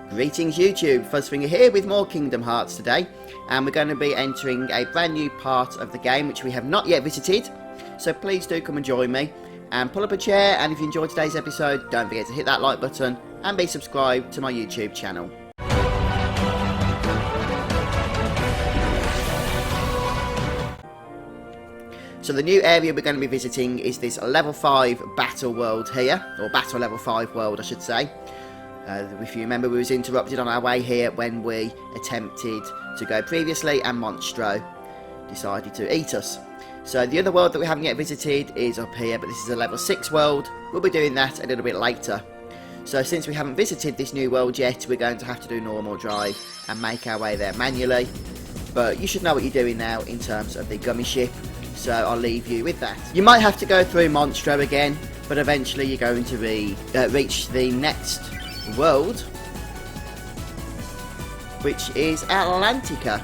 Greetings YouTube, Fuzzfinger here with more Kingdom Hearts today, and we're going to be entering a brand new part of the game which we have not yet visited, so please do come and join me and pull up a chair, and if you enjoyed today's episode don't forget to hit that like button and be subscribed to my YouTube channel. So the new area we're going to be visiting is this level 5 battle world here, or battle level 5 world I should say. If you remember, we was interrupted on our way here when we attempted to go previously and Monstro decided to eat us. So the other world that we haven't yet visited is up here, but this is a level 6 world. We'll be doing that a little bit later. So since we haven't visited this new world yet, we're going to have to do normal drive and make our way there manually. But you should know what you're doing now in terms of the gummy ship, so I'll leave you with that. You might have to go through Monstro again, but eventually you're going to reach the next world, which is Atlantica.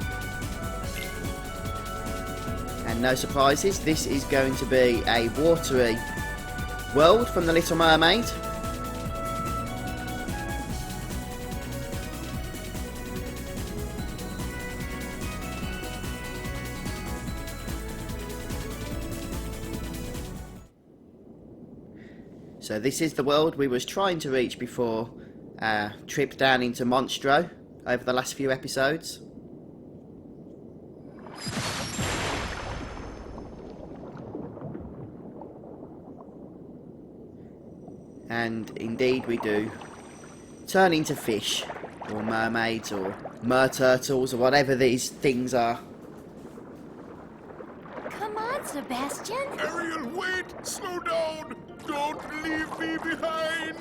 And no surprises, this is going to be a watery world from The Little Mermaid. So this is the world we was trying to reach before trip down into Monstro over the last few episodes. And indeed we do turn into fish, or mermaids, or mer-turtles, or whatever these things are. Come on, Sebastian! Ariel, wait! Slow down! Don't leave me behind!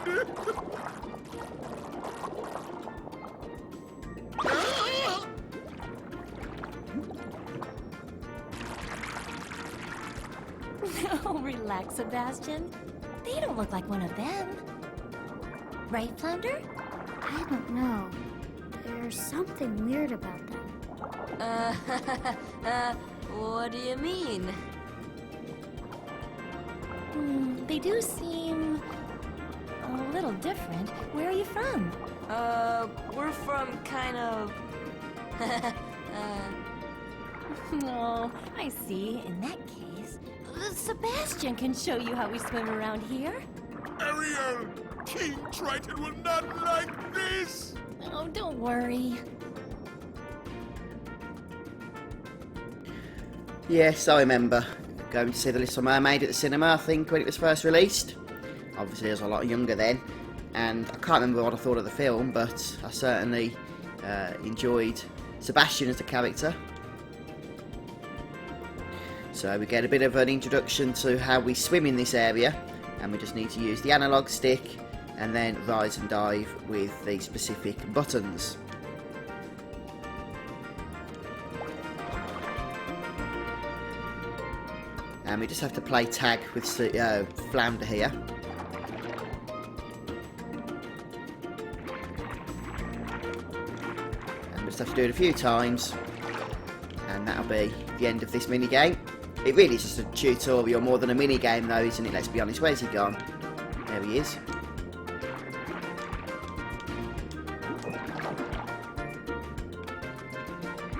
Oh, relax, Sebastian. They don't look like one of them. Right, Flounder? I don't know. There's something weird about them. What do you mean? They do seem a little different. Where are you from? We're from kind of... Oh, I see. In that case, Sebastian can show you how we swim around here. Ariel! King Triton will not like this! Oh, don't worry. Yes, I remember going to see The Little Mermaid at the cinema, I think, when it was first released. Obviously I was a lot younger then, and I can't remember what I thought of the film, but I certainly enjoyed Sebastian as the character. So we get a bit of an introduction to how we swim in this area, and we just need to use the analog stick and then rise and dive with the specific buttons. And we just have to play tag with Flounder here. And we just have to do it a few times, and that'll be the end of this mini game. It really is just a tutorial more than a mini game though, isn't it? Let's be honest. Where's he gone? There he is.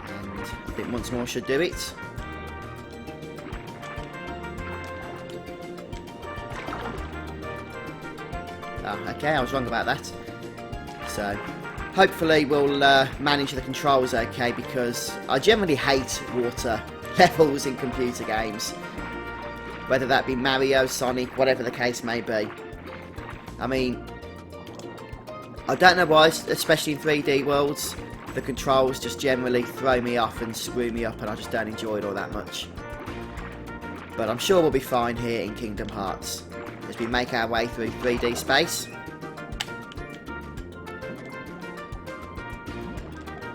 And I think once more should do it. Oh, okay, I was wrong about that. So, hopefully we'll manage the controls okay, because I generally hate water levels in computer games. Whether that be Mario, Sonic, whatever the case may be. I mean, I don't know why, especially in 3D worlds, the controls just generally throw me off and screw me up, and I just don't enjoy it all that much. But I'm sure we'll be fine here in Kingdom Hearts as we make our way through 3D space.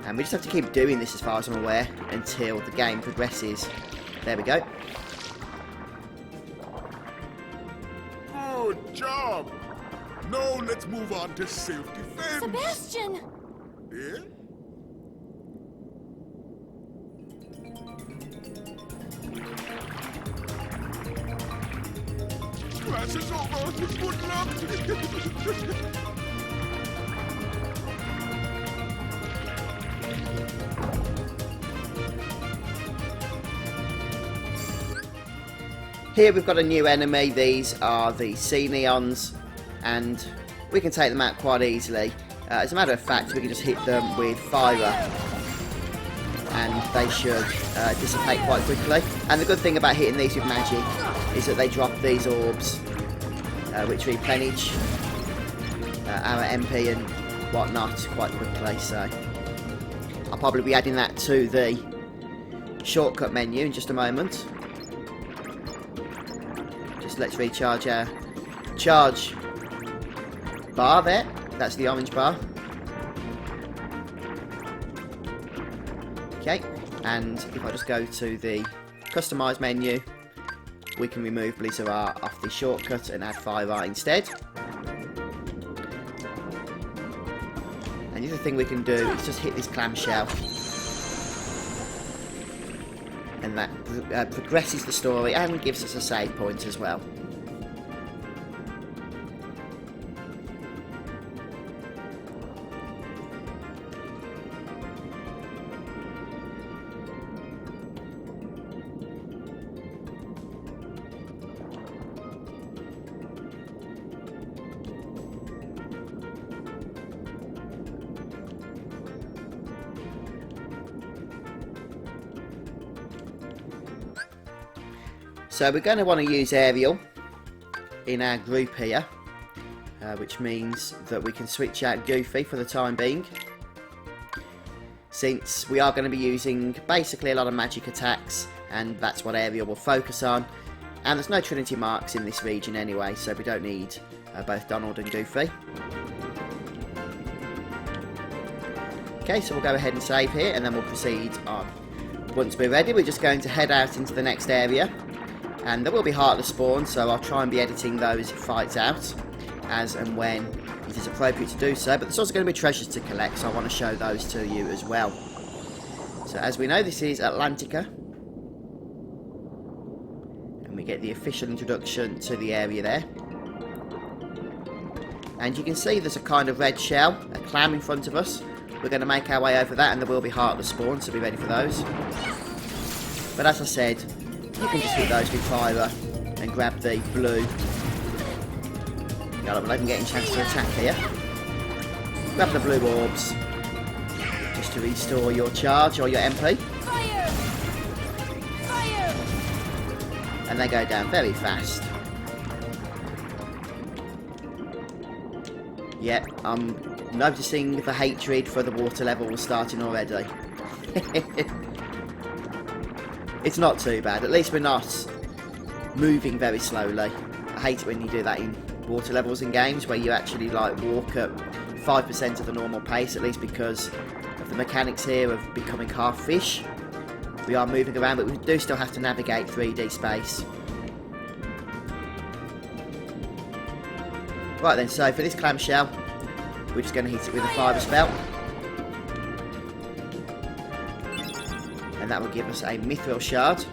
And we just have to keep doing this, as far as I'm aware, until the game progresses. There we go. Good job! Now let's move on to self-defense! Sebastian! Eh? Class is over! Good luck! Here we've got a new enemy. These are the sea neons, and we can take them out quite easily. As a matter of fact, we can just hit them with fire, and they should dissipate quite quickly. And the good thing about hitting these with magic is that they drop these orbs, which replenish our MP and whatnot quite quickly. So I'll probably be adding that to the shortcut menu in just a moment. Just let's recharge our charge bar there. That's the orange bar. Okay, and if I just go to the customise menu, we can remove Blizzard off the shortcut and add fire instead. And the other thing we can do is just hit this clamshell, and that progresses the story and gives us a save point as well. So we're going to want to use Aerial in our group here, which means that we can switch out Goofy for the time being, since we are going to be using basically a lot of magic attacks, and that's what Aerial will focus on. And there's no Trinity marks in this region anyway, so we don't need both Donald and Goofy. Okay, so we'll go ahead and save here, and then we'll proceed on. Once we're ready, we're just going to head out into the next area. And there will be Heartless spawns, so I'll try and be editing those fights out as and when it is appropriate to do so. But there's also going to be treasures to collect, so I want to show those to you as well. So as we know, this is Atlantica, and we get the official introduction to the area there. And you can see there's a kind of red shell, a clam in front of us. We're going to make our way over that, and there will be Heartless spawns, so be ready for those. But as I said, you can just hit those with fire and grab the blue. You're not even getting a chance to attack here. Grab the blue orbs just to restore your charge or your MP. Fire! Fire! And they go down very fast. Yep, I'm noticing the hatred for the water level starting already. It's not too bad. At least we're not moving very slowly. I hate it when you do that in water levels in games where you actually like walk at 5% of the normal pace, at least because of the mechanics here of becoming half fish. We are moving around, but we do still have to navigate 3D space. Right then, so for this clamshell, we're just going to hit it with a fire spell. And that will give us a mithril shard.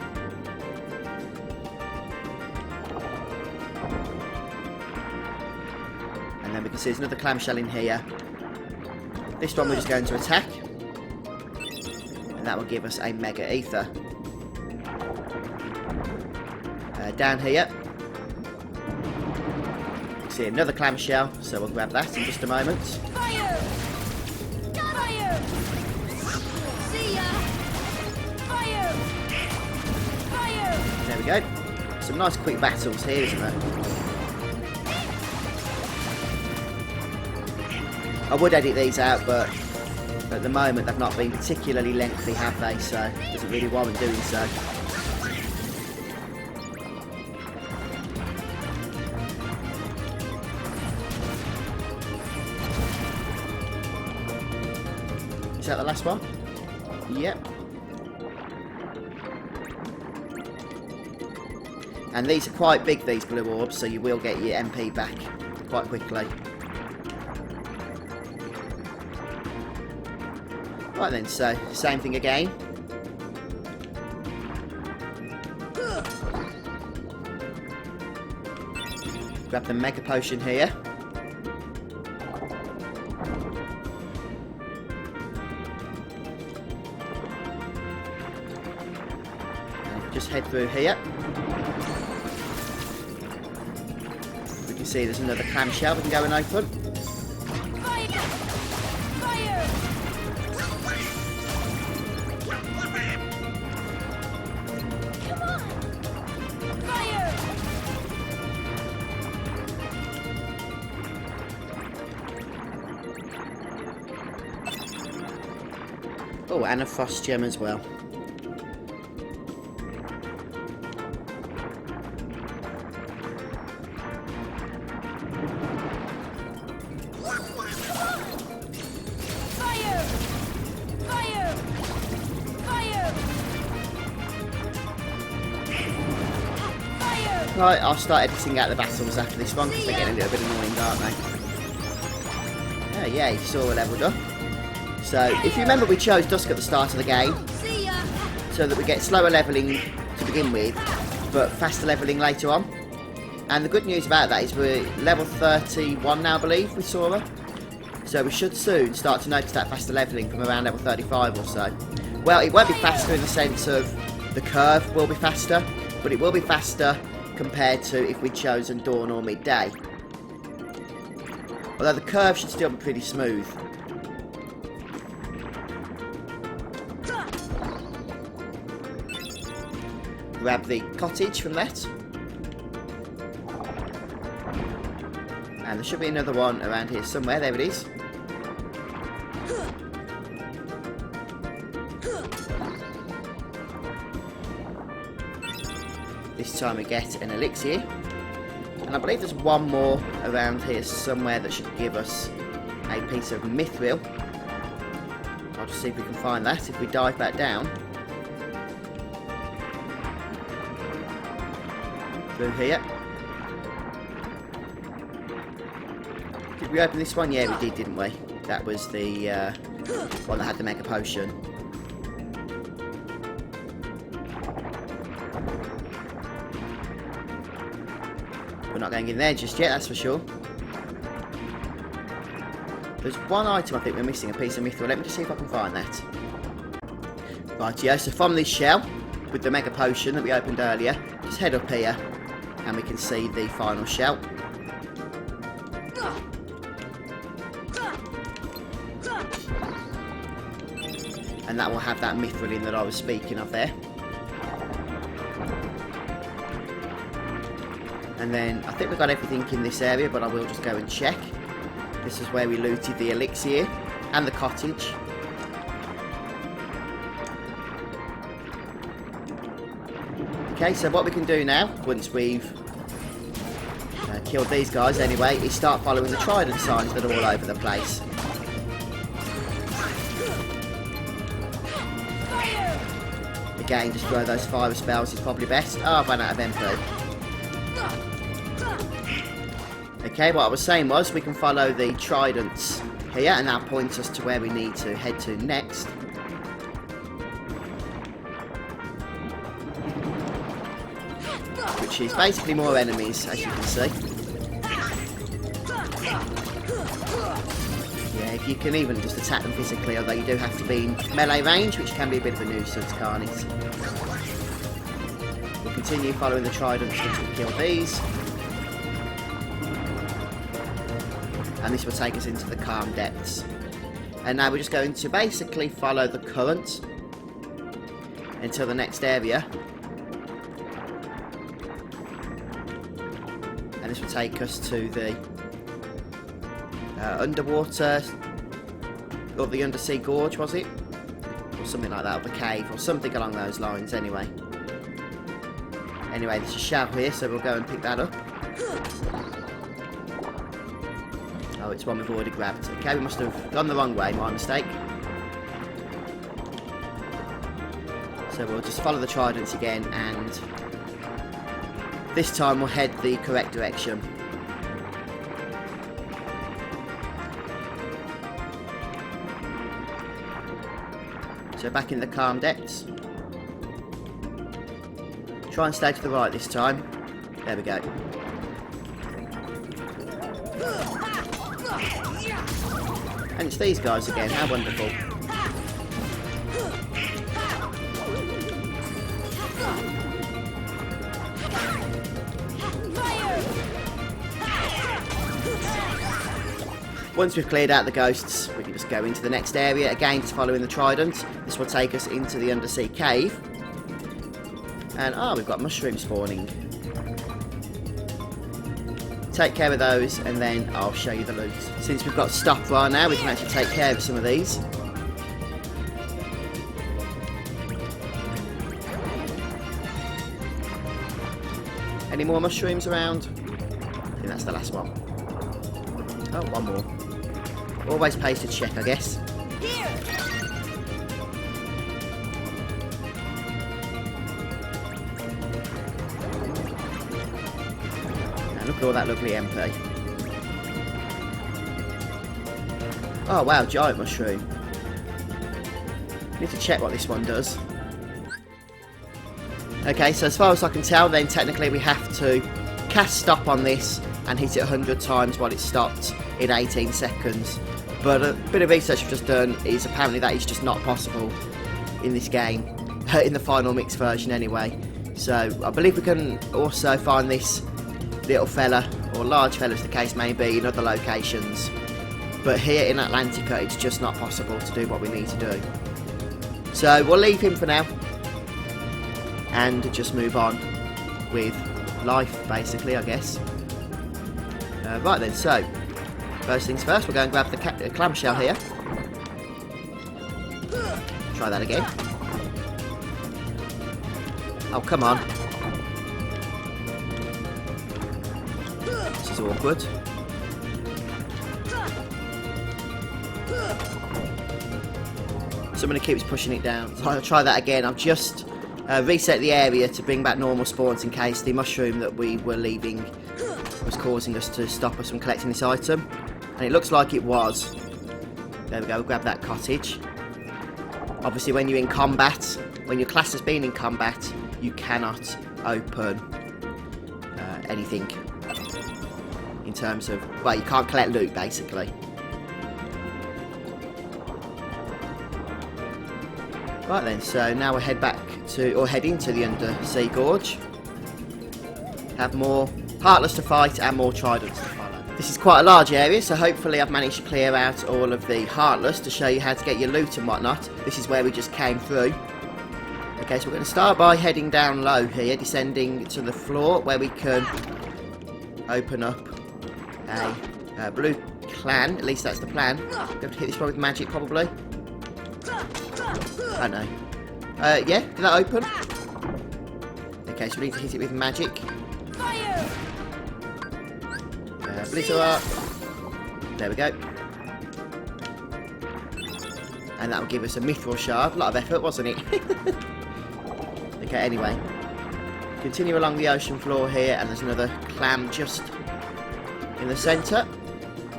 And then we can see there's another clamshell in here. This one we're just going to attack. And that will give us a mega ether. Down here, you can see another clamshell, so we'll grab that in just a moment. Fire! Fire! See ya! Fire! Fire! There we go. Some nice quick battles here, isn't there? I would edit these out, but at the moment they've not been particularly lengthy, have they? So it doesn't really warrant doing so. Is that the last one? Yep. And these are quite big, these blue orbs, so you will get your MP back quite quickly. Right then, so same thing again. Grab the mega potion here. Just head through here. can see there's another clamshell we can go and open. Fire! Fire! Come on! Fire! Oh, and a frost gem as well. Fire! Fire! Fire! Fire! Right, I'll start editing out the battles after this one because they're getting a little bit annoying, aren't they? Oh, yeah, Sora leveled up. So, if you remember, we chose Dusk at the start of the game See ya! so that we get slower levelling to begin with, but faster levelling later on. And the good news about that is we're level 31 now, I believe, with Sora. So we should soon start to notice that faster levelling from around level 35 or so. Well, it won't be faster in the sense of the curve will be faster, but it will be faster compared to if we'd chosen dawn or midday. Although the curve should still be pretty smooth. Grab the cottage from that. And there should be another one around here somewhere. There it is. This time we get an elixir. And I believe there's one more around here somewhere that should give us a piece of mithril. I'll just see if we can find that if we dive back down. Through here. Did we open this one? Yeah, we did, didn't we? That was the one that had the mega potion. We're not going in there just yet, that's for sure. There's one item I think we're missing, a piece of mithril. Let me just see if I can find that. Right, yeah, so from this shell, with the mega potion that we opened earlier, just head up here, and we can see the final shell. And that will have that mithril in that I was speaking of there. And then, I think we've got everything in this area, but I will just go and check. This is where we looted the elixir and the cottage. Okay, so what we can do now, once we've killed these guys anyway, is start following the Triton signs that are all over the place. Again, just throw those fire spells is probably best. Oh, I've run out of MP. Okay, what I was saying was we can follow the tridents here, and that points us to where we need to head to next. Which is basically more enemies, as you can see. Yeah, if you can even just attack them physically, although you do have to be in melee range, which can be a bit of a nuisance, can't it? We'll continue following the tridents until we kill these. And this will take us into the calm depths. And now we're just going to basically follow the current until the next area. And this will take us to the underwater, or the Undersea Gorge, was it? Or something like that, or the cave, or something along those lines, anyway. Anyway, there's a shell here, so we'll go and pick that up. Oh, it's one we've already grabbed. Okay, we must have gone the wrong way, my mistake. So we'll just follow the tridents again, and this time we'll head the correct direction. So back in the calm depths. Try and stay to the right this time. There we go. And it's these guys again, how wonderful. Once we've cleared out the ghosts, we can just go into the next area, again just following the trident. This will take us into the undersea cave. And, we've got mushrooms spawning. Take care of those, and then I'll show you the loot. Since we've got stop right now, we can actually take care of some of these. Any more mushrooms around? I think that's the last one. Oh, one more. Always pays to check, I guess. And look at all that lovely MP. Oh wow, giant mushroom. Need to check what this one does. Okay, so as far as I can tell, then technically we have to cast stop on this and hit it 100 times while it's stopped in 18 seconds. But a bit of research I've just done is apparently that is just not possible in this game, in the final mix version anyway. So I believe we can also find this little fella, or large fella as the case may be, in other locations. But here in Atlantica it's just not possible to do what we need to do. So we'll leave him for now and just move on with life, basically, I guess. Right then, so first things first, we're going to grab the clamshell here. Try that again. Oh, come on. This is awkward. Somebody keeps pushing it down. So I'll try that again. I've just reset the area to bring back normal spawns in case the mushroom that we were leaving was causing us to stop us from collecting this item. And it looks like it was. There we go, we'll grab that cottage. Obviously when you're in combat, when your class has been in combat, you cannot open anything in terms of, well, you can't collect loot basically. Right then, so now we'll head back to, or head into the Undersea Gorge. Have more Heartless to fight and more Tridents to follow. This is quite a large area, so hopefully I've managed to clear out all of the Heartless to show you how to get your loot and whatnot. This is where we just came through. Okay, so we're going to start by heading down low here, descending to the floor where we can open up a blue clan. At least that's the plan. Be able to hit this one with magic probably. I know. Yeah, did that open? Okay, so we need to hit it with magic. Blitter up. There we go. And that will give us a mithril shard. A lot of effort, wasn't it? Okay, anyway. Continue along the ocean floor here, and there's another clam just in the centre.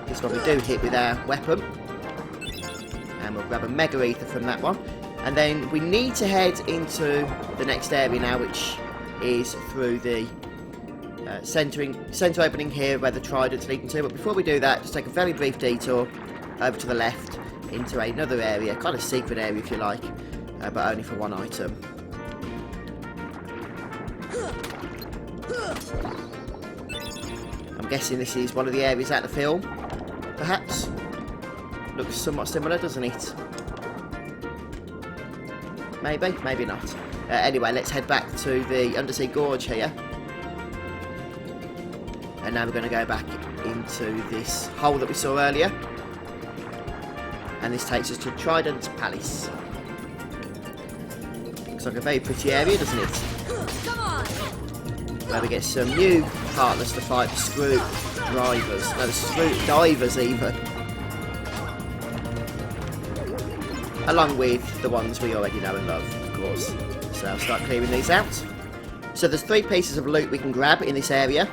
This one we do hit with our weapon. And we'll grab a mega ether from that one. And then we need to head into the next area now, which is through the centre opening here where the Trident's leading to. But before we do that, just take a very brief detour over to the left into another area, kind of secret area if you like, but only for one item. I'm guessing this is one of the areas out of the film, perhaps. Looks somewhat similar, doesn't it? Maybe, maybe not. Anyway, let's head back to the Undersea Gorge here. And now we're going to go back into this hole that we saw earlier. And this takes us to Trident Palace. Looks like a very pretty area, doesn't it? Come on. Where we get some new Heartless to fight, the screw drivers. No, the screw divers even. Along with the ones we already know and love, of course. So I'll start clearing these out. So there's 3 pieces of loot we can grab in this area.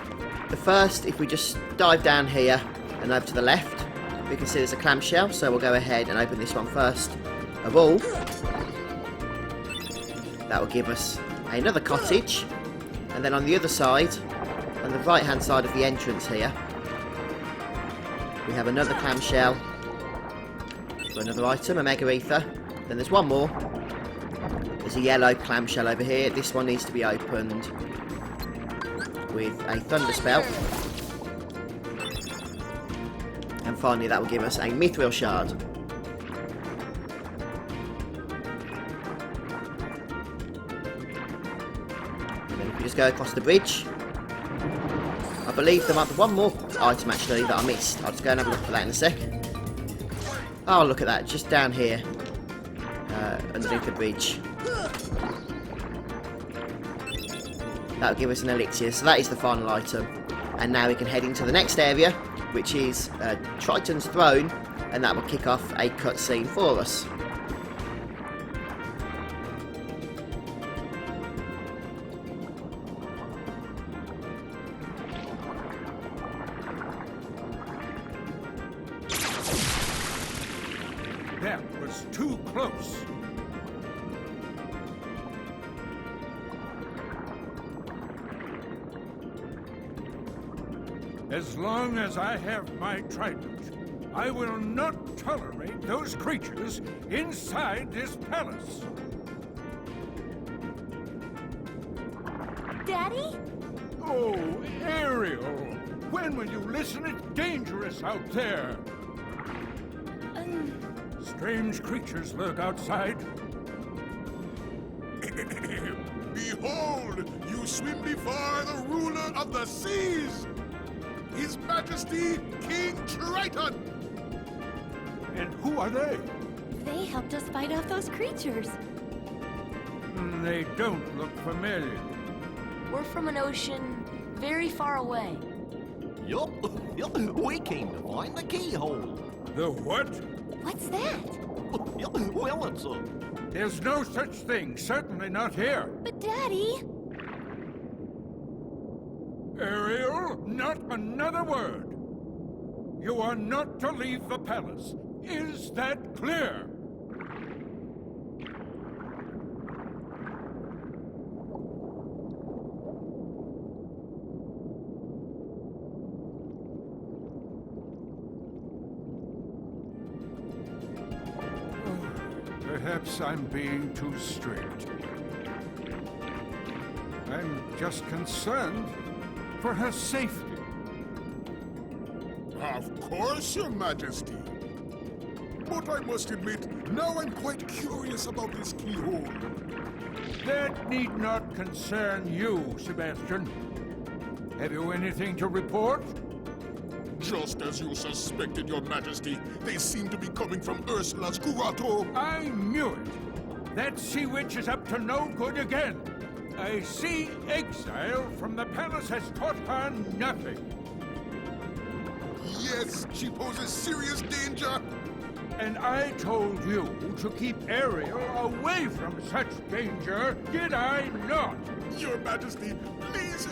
The first, if we just dive down here and over to the left, we can see there's a clamshell, so we'll go ahead and open this one first of all. That will give us another cottage. And then on the other side, on the right hand side of the entrance here, we have another clamshell. For another item, a mega ether. Then there's one more. There's a yellow clamshell over here. This one needs to be opened with a thunder spell. And finally that will give us a mithril shard. And then if we just go across the bridge, I believe there might be one more item actually that I missed. I'll just go and have a look for that in a sec. Oh, look at that, just down here, underneath the bridge. That'll give us an elixir, so that is the final item. And now we can head into the next area, which is Triton's throne, and that will kick off a cutscene for us. That was too close. As long as I have my trident, I will not tolerate those creatures inside this palace. Daddy? Oh, Ariel! When will you listen? It's dangerous out there. Strange creatures lurk outside. Behold, you swim before the ruler of the seas, His Majesty King Triton. And who are they? They helped us fight off those creatures. They don't look familiar. We're from an ocean very far away. Yup, we came to find the keyhole. The what? What's that? Well, it's a... There's no such thing, certainly not here. But Daddy... Ariel, not another word. You are not to leave the palace. Is that clear? Perhaps I'm being too strict. I'm just concerned for her safety. Of course, Your Majesty. But I must admit, now I'm quite curious about this keyhole. That need not concern you, Sebastian. Have you anything to report? Just as you suspected, Your Majesty, they seem to be coming from Ursula's grotto. I knew it. That sea witch is up to no good again. A sea exile from the palace has taught her nothing. Yes, she poses serious danger. And I told you to keep Ariel away from such danger, did I not? Your Majesty, please,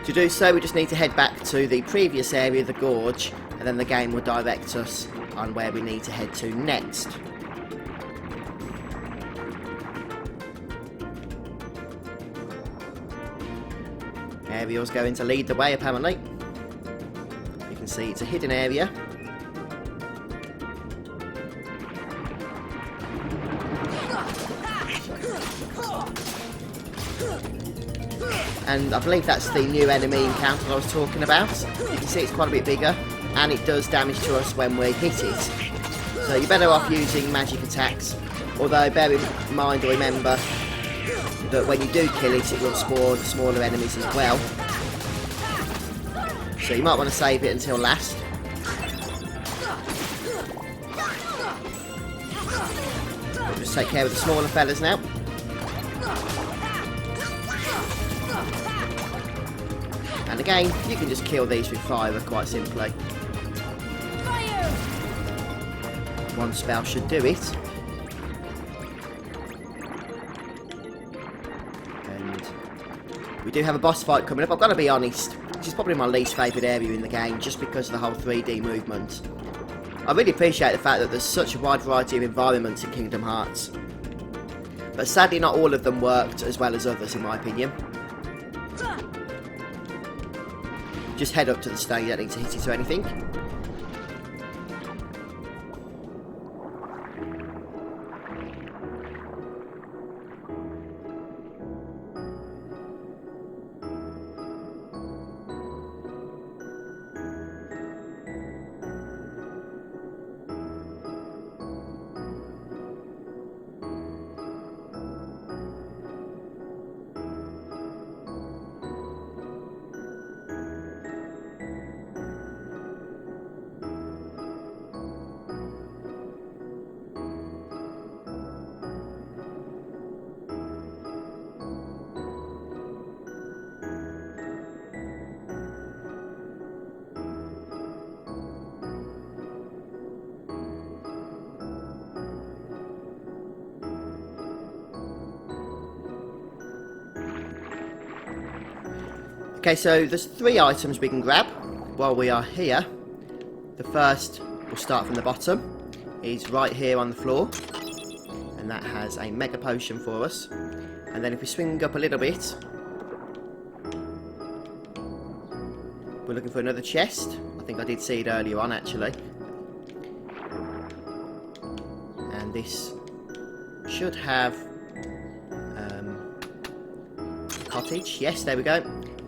To do so, we just need to head back to the previous area, the gorge, and then the game will direct us on where we need to head to next. Ariel's going to lead the way, apparently. You can see it's a hidden area. And I believe that's the new enemy encounter I was talking about. You can see it's quite a bit bigger, and it does damage to us when we hit it. So you're better off using magic attacks. Although bear in mind or remember that when you do kill it, it will spawn smaller enemies as well. So you might want to save it until last. We'll just take care of the smaller fellas now. And again, you can just kill these with fire quite simply. One spell should do it. And we do have a boss fight coming up. I've got to be honest, this is probably my least favourite area in the game, just because of the whole 3D movement. I really appreciate the fact that there's such a wide variety of environments in Kingdom Hearts. But sadly not all of them worked as well as others in my opinion. Just head up to the stone, you don't need to hit it or anything. Okay, so there's 3 items we can grab while we are here. The first, we'll start from the bottom, is right here on the floor. And that has a mega potion for us. And then if we swing up a little bit, we're looking for another chest. I think I did see it earlier on actually. And this should have cottage. Yes, there we go.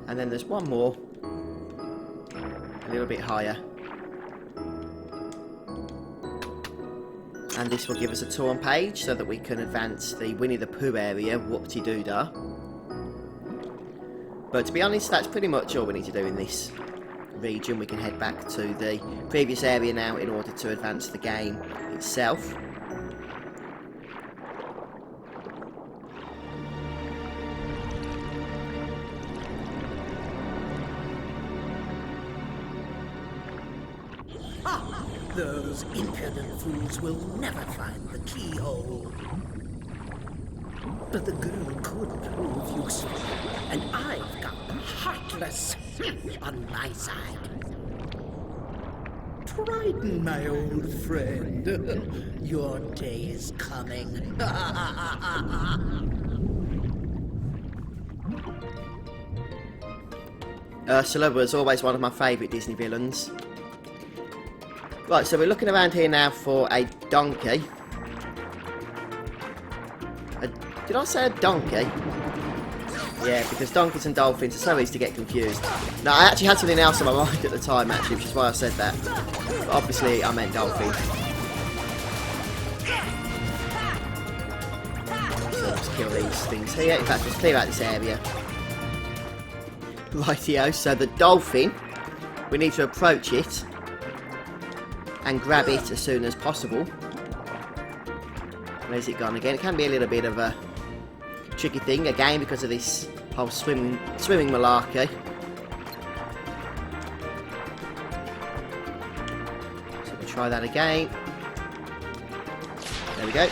And then there's one more, a little bit higher. And this will give us a tour page so that we can advance the Winnie the Pooh area, whoop-de-doo-dah. But to be honest, that's pretty much all we need to do in this region. We can head back to the previous area now in order to advance the game itself. Those impudent fools will never find the keyhole. But the girl could prove useful, and I've got the Heartless on my side. Triton, my old friend, your day is coming. Ursula was always one of my favourite Disney villains. Right, so we're looking around here now for a donkey. Did I say a donkey? Yeah, because donkeys and dolphins are so easy to get confused. No, I actually had something else on my mind at the time, actually, which is why I said that. But obviously, I meant dolphin. So let's kill these things here. In fact, let's clear out this area. Rightio, so the dolphin, we need to approach it and grab it as soon as possible. Where's it gone again? It can be a little bit of a tricky thing, again, because of this whole swimming malarkey. So we'll try that again. There we go.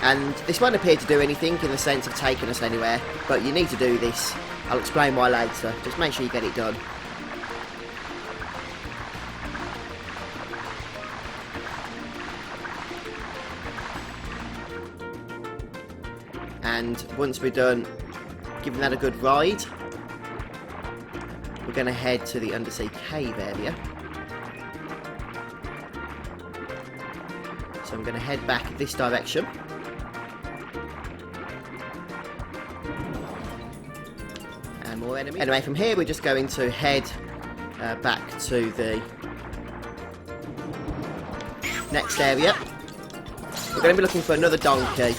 And this won't appear to do anything in the sense of taking us anywhere, but you need to do this. I'll explain why later. Just make sure you get it done. And once we're done giving that a good ride, we're going to head to the Undersea cave area. So I'm going to head back this direction. And more enemies. Anyway, from here we're just going to head back to the next area, We're going to be looking for another donkey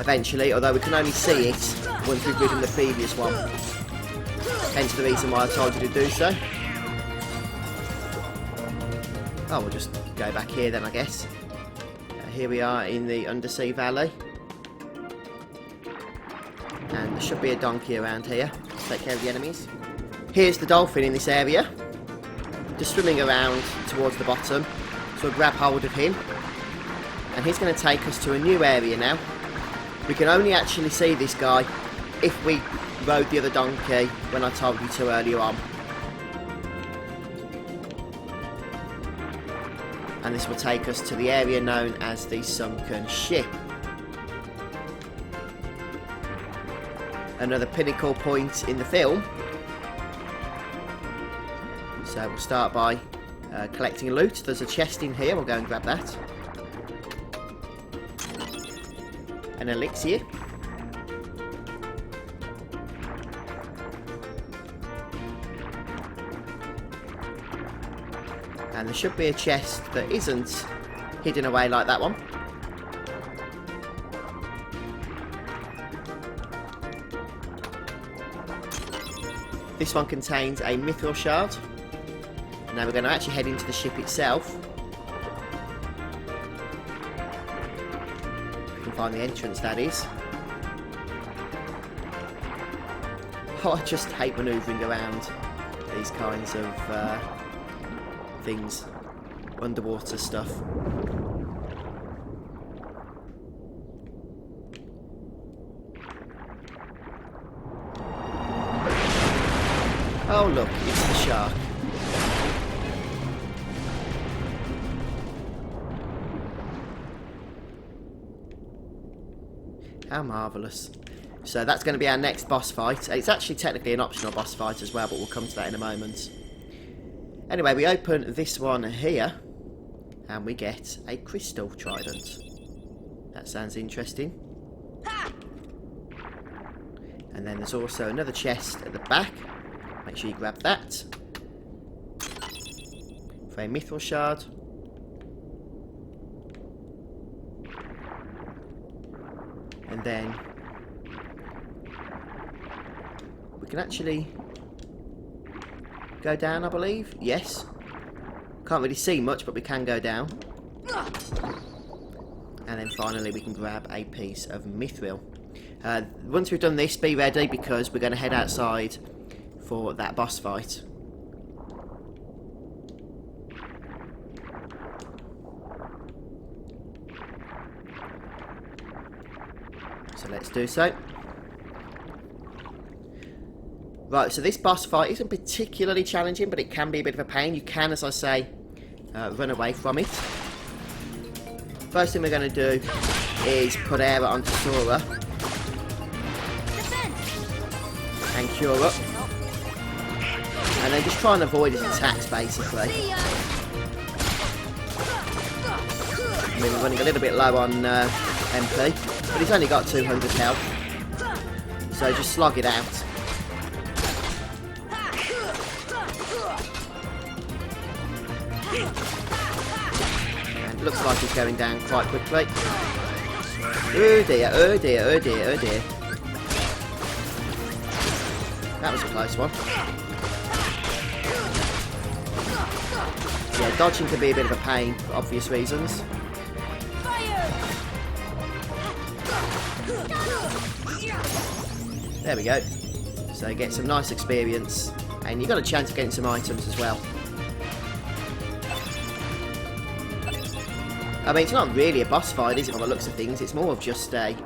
eventually, although we can only see it once we've ridden the previous one. Hence the reason why I told you to do so. Oh, we'll just go back here then, I guess. Here we are in the Undersea Valley. And there should be a donkey around here to take care of the enemies. Here's the dolphin in this area, just swimming around towards the bottom. So we'll grab hold of him. And he's going to take us to a new area now. We can only actually see this guy if we rode the other donkey when I told you to earlier on. And this will take us to the area known as the Sunken ship. Another pinnacle point in the film. So we'll start by collecting loot. There's a chest in here, we'll go and grab that. An elixir. And there should be a chest that isn't hidden away like that one. This one contains a mithril shard. Now we're going to actually head into the ship itself. We can find the entrance, that is. Oh, I just hate manoeuvring around these kinds of things. Underwater stuff. Oh look, it's the shark. How marvellous. So that's going to be our next boss fight. It's actually technically an optional boss fight as well, but we'll come to that in a moment. Anyway, we open this one here, and we get a crystal trident. That sounds interesting. And then there's also another chest at the back. Make sure you grab that. For a mithril shard. And then we can actually go down, I believe. Yes. Can't really see much, but we can go down. And then finally we can grab a piece of mithril. Once we've done this, be ready, because we're going to head outside for that boss fight. So let's do so. Right, so this boss fight isn't particularly challenging, but it can be a bit of a pain. You can, as I say, run away from it. First thing we're going to do is put air onto Sora. And cure up. And then just try and avoid his attacks, basically. I mean, we're running a little bit low on MP, but he's only got 200 health. So just slog it out. And it looks like he's going down quite quickly. Oh dear, oh dear, oh dear, oh dear. That was a close one. Yeah, dodging can be a bit of a pain for obvious reasons. There we go. So get some nice experience, and you've got a chance of getting some items as well. I mean, it's not really a boss fight, is it, by the looks of things? It's more of just a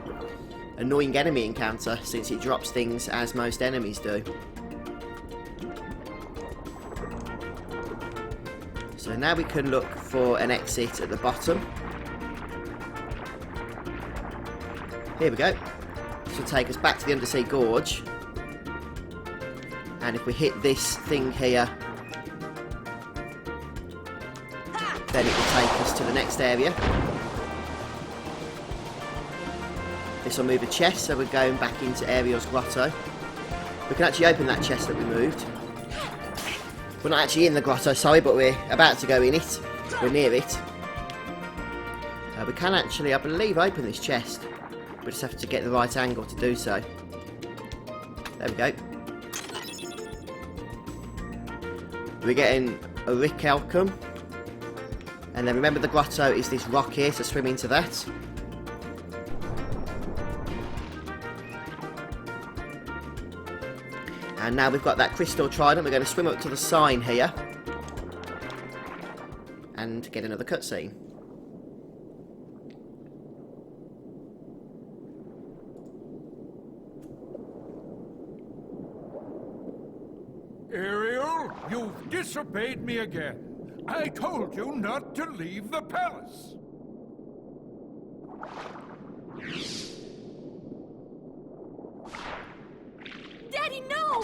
annoying enemy encounter, since it drops things as most enemies do. So now we can look for an exit at the bottom. Here we go. This will take us back to the Undersea Gorge. And if we hit this thing here, then it will take us to the next area. This will move a chest, so we're going back into Ariel's grotto. We can actually open that chest that we moved. We're not actually in the grotto, sorry, but we're about to go in it. We're near it. But We can actually, I believe, open this chest. We just have to get the right angle to do so. There we go. We're getting a Rick outcome. And then remember the grotto is this rock here, so swim into that. And now we've got that crystal trident, we're going to swim up to the sign here. And get another cutscene. Ariel, you've disobeyed me again. I told you not to leave the palace. Daddy, no!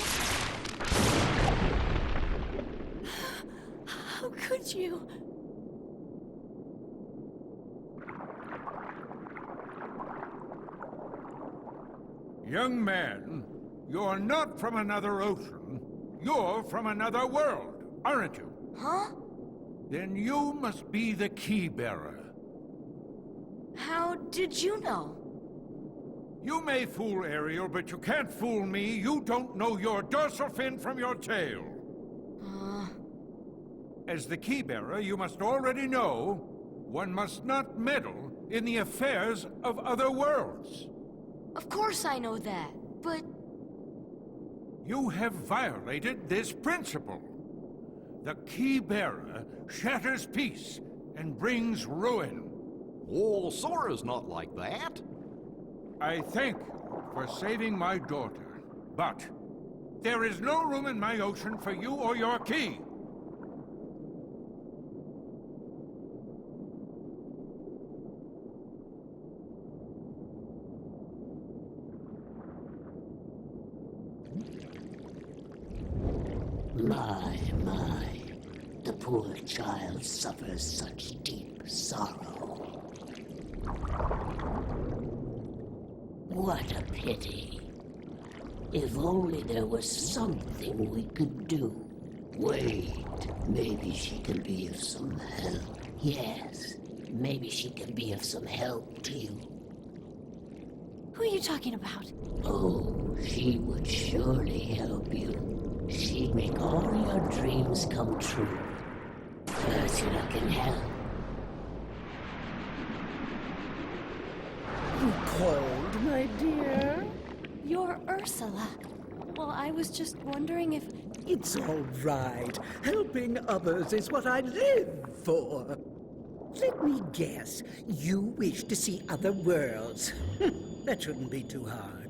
How could you? Young man, you're not from another ocean. You're from another world, aren't you? Huh? Then you must be the key bearer. How did you know? You may fool Ariel, but you can't fool me. You don't know your dorsal fin from your tail. As the key bearer, you must already know one must not meddle in the affairs of other worlds. Of course I know that, but... You have violated this principle. The key bearer shatters peace and brings ruin. Oh, Sora's not like that. I thank you for saving my daughter, but there is no room in my ocean for you or your key. My, the poor child suffers such deep sorrow. What a pity. If only there was something we could do. Wait, maybe she can be of some help. Yes, maybe she can be of some help to you. Who are you talking about? Oh, she would surely help you. She'd make all your dreams come true. Ursula can help. You called, my dear? You're Ursula. Well, I was just wondering if... It's all right. Helping others is what I live for. Let me guess. You wish to see other worlds. That shouldn't be too hard.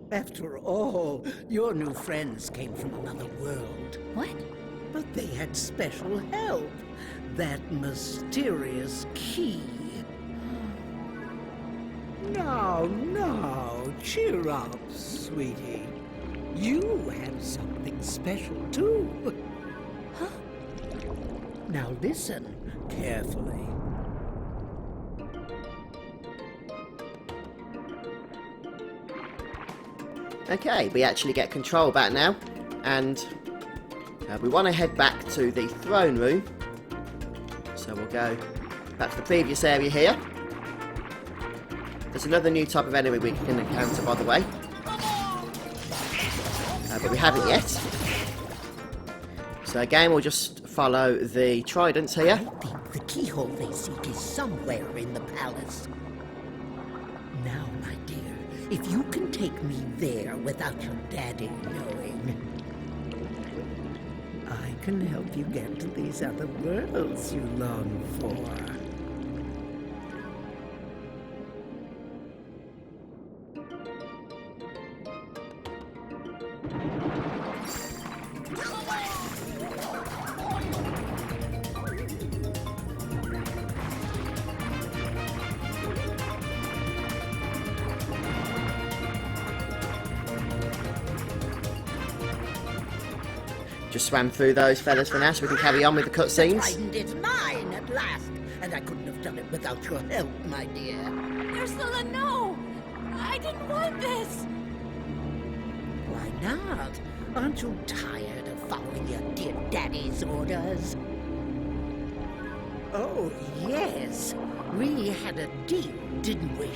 After all, your new friends came from another world. What? But they had special help. That mysterious key. Now, cheer up, sweetie. You have something special, too. Huh? Now listen carefully. Okay, we actually get control back now, and we want to head back to the throne room. So we'll go back to the previous area here. There's another new type of enemy we can encounter, by the way. But we haven't yet. So again, we'll just follow the tridents here. I think the keyhole they seek is somewhere in the palace. Now, my dear, if you can take me there without your daddy knowing, I can help you get to these other worlds you long for. Just swam through those feathers for now so we can carry on with the cutscenes. Trident is mine at last, and I couldn't have done it without your help, my dear. Ursula, no! I didn't want this! Why not? Aren't you tired of following your dear daddy's orders? Oh, yes. We had a deal, didn't we?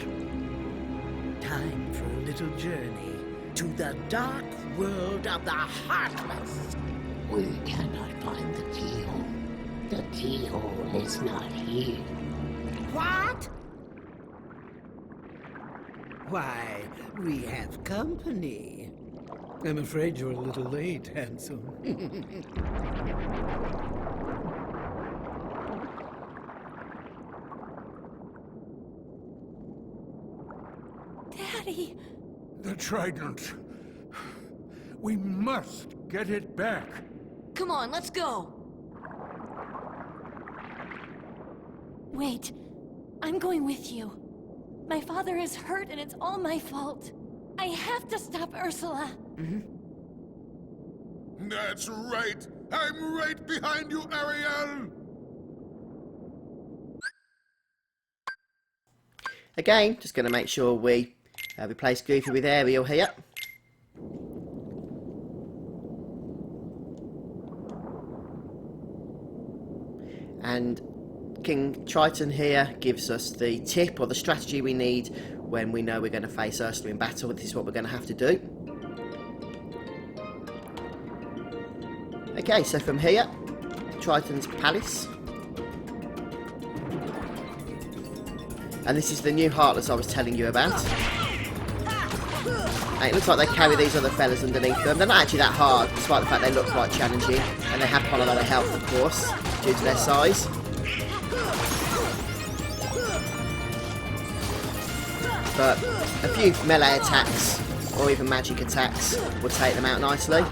Time for a little journey to the dark world of the Heartless. We cannot find the keyhole. The keyhole is not here. What? Why, we have company. I'm afraid you're a little late, handsome. Daddy! The Trident. We must get it back. Come on, let's go! Wait. I'm going with you. My father is hurt and it's all my fault. I have to stop Ursula. That's right. I'm right behind you, Ariel. Again, just going to make sure we replace Goofy with Ariel here. And King Triton here gives us the tip or the strategy we need when we know we're going to face Ursula in battle. This is what we're going to have to do. Okay, so from here, Triton's Palace. And this is the new Heartless I was telling you about. And it looks like they carry these other fellas underneath them. They're not actually that hard, despite the fact they look quite challenging. And they have quite a lot of health, of course, due to their size. But a few melee attacks, or even magic attacks, will take them out nicely.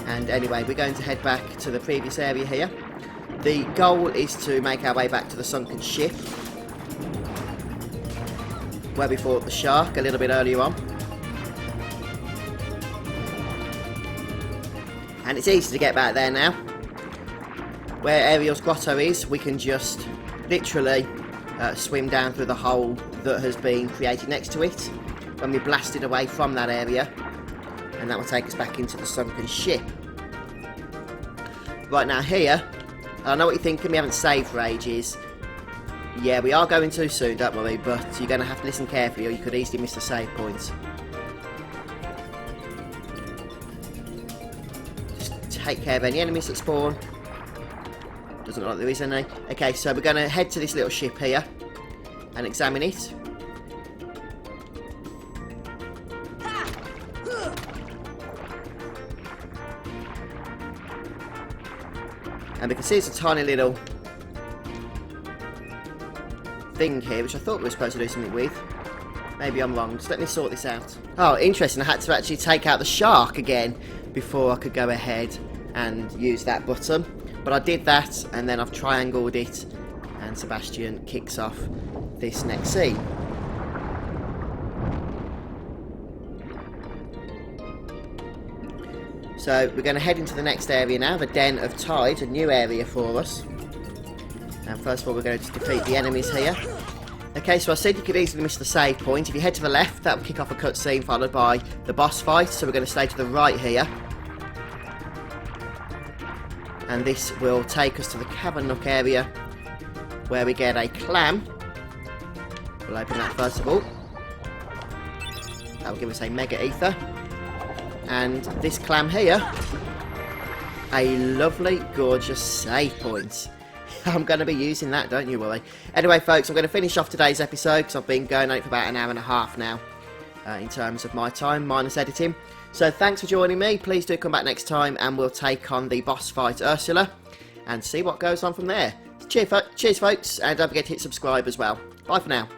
And anyway, we're going to head back to the previous area here. The goal is to make our way back to the sunken ship, where we fought the shark a little bit earlier on. And it's easy to get back there now. Where Ariel's grotto is, we can just literally swim down through the hole that has been created next to it when we blasted away from that area, and that will take us back into the sunken ship. Right now here, I know what you're thinking, we haven't saved for ages. Yeah, we are going too soon, don't worry, but you're going to have to listen carefully or you could easily miss the save points. Just take care of any enemies that spawn. Doesn't look like there is any. Okay, so we're going to head to this little ship here and examine it. And we can see it's a tiny little thing here, which I thought we were supposed to do something with. Maybe I'm wrong. Just let me sort this out. Oh, interesting. I had to actually take out the shark again before I could go ahead and use that button. But I did that, and then I've triangled it, and Sebastian kicks off this next scene. So we're going to head into the next area now, the Den of Tide, a new area for us. And first of all, we're going to defeat the enemies here. Okay, so I said you could easily miss the save point. If you head to the left, that will kick off a cutscene followed by the boss fight. So we're going to stay to the right here. And this will take us to the Cavern Nook area, where we get a clam. We'll open that first of all. That will give us a Mega Ether. And this clam here, a lovely, gorgeous save point. I'm going to be using that, don't you worry. Anyway, folks, I'm going to finish off today's episode, because I've been going on it for about an hour and a half now, in terms of my time, minus editing. So thanks for joining me. Please do come back next time and we'll take on the boss fight Ursula and see what goes on from there. Cheers folks, and don't forget to hit subscribe as well. Bye for now.